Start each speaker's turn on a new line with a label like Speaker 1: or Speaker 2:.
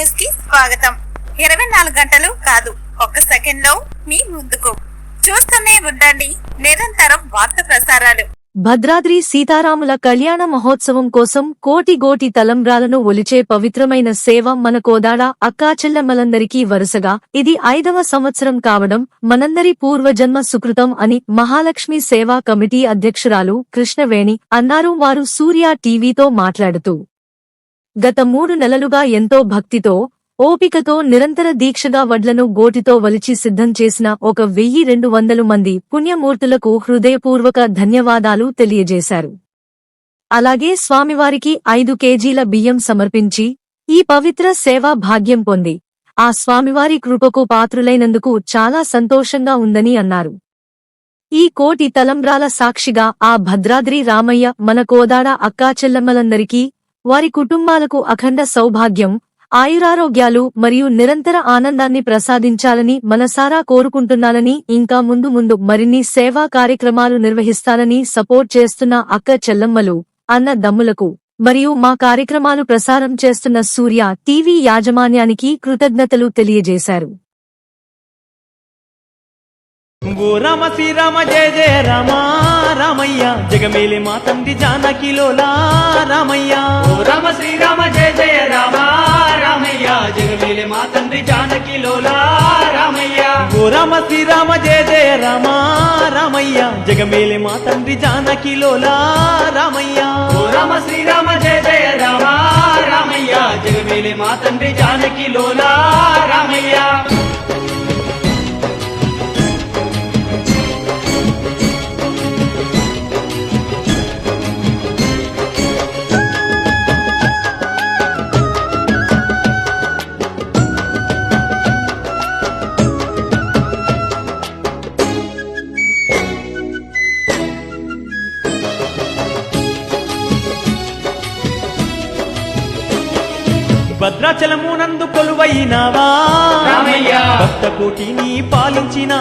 Speaker 1: News కి స్వాగతం. 24 గంటలు కాదు, ఒక్క సెకండ్ లో మీ ముందుకు. చూస్తూనే ఉండండి నిరంతరం వార్త ప్రసారాలు.
Speaker 2: భద్రాద్రి సీతారాముల కళ్యాణ మహోత్సవం కోసం కోటి తలంబ్రాలను ఒలిచే పవిత్రమైన సేవ మన కోదాడ అక్కాచెల్లెమ్మలందరికీ వరుసగా ఇది 5వ సంవత్సరం కావడం మనందరి పూర్వజన్మ సుకృతం అని మహాలక్ష్మి సేవా కమిటీ అధ్యక్షురాలు కృష్ణవేణి అన్నారు. వారు సూర్య టీవీతో మాట్లాడుతూ గత 3 నెలలుగా ఎంతో భక్తితో ఓపికతో నిరంతర దీక్షగా వడ్లను గోటితో వలిచి సిద్ధం చేసిన 1200 మంది పుణ్యమూర్తులకు హృదయపూర్వక ధన్యవాదాలు తెలియజేశారు. అలాగే స్వామివారికి 5 కేజీల బియ్యం సమర్పించి ఈ పవిత్ర సేవా భాగ్యం పొంది ఆ స్వామివారి కృపకు పాత్రులైనందుకు చాలా సంతోషంగా ఉందని అన్నారు. ఈ కోటి తలంబ్రాల సాక్షిగా ఆ భద్రాద్రి రామయ్య మన కోదాడ అక్కాచెల్లెమ్మలందరికీ వారి కుటుంబాలకు అఖండ సౌభాగ్యం, ఆయురారోగ్యాలు మరియు నిరంతర ఆనందాన్ని ప్రసాదించాలని మనసారా కోరుకుంటున్నానని, ఇంకా ముందు మరిన్ని సేవా కార్యక్రమాలు నిర్వహిస్తానని సపోర్ట్ చేస్తున్న అక్క చెల్లమ్మలు, అన్న దమ్ములకు మరియు మా కార్యక్రమాలు ప్రసారం చేస్తున్న సూర్య టీవీ యాజమాన్యానికి కృతజ్ఞతలు తెలియజేశారు.
Speaker 3: ఓ రామ శ్రీరామ జయ జయ రామ రామయ్య జగమేలే మా తండ్రి జానకిలోలా రామయ్య.
Speaker 4: ఓ రామ శ్రీరామ జయ జయ రామ రామయ్య జగమేలే మా తండ్రి జానకిలోలా రామయ్య.
Speaker 3: ఓ రామ శ్రీరామ జయ జయ రామ రామయ్య జగమేలే మా తండ్రి జానకిలోలా రామయ్య.
Speaker 4: ఓ రామ శ్రీరామ జయ జయ రామ రామయ్య జగమేలే మా తండ్రి జానకిలోలా రామయ్య.
Speaker 3: భద్రాచలమునందు కొలువైనావా
Speaker 4: రామయ్య,
Speaker 3: భక్త కోటిని పాలించిన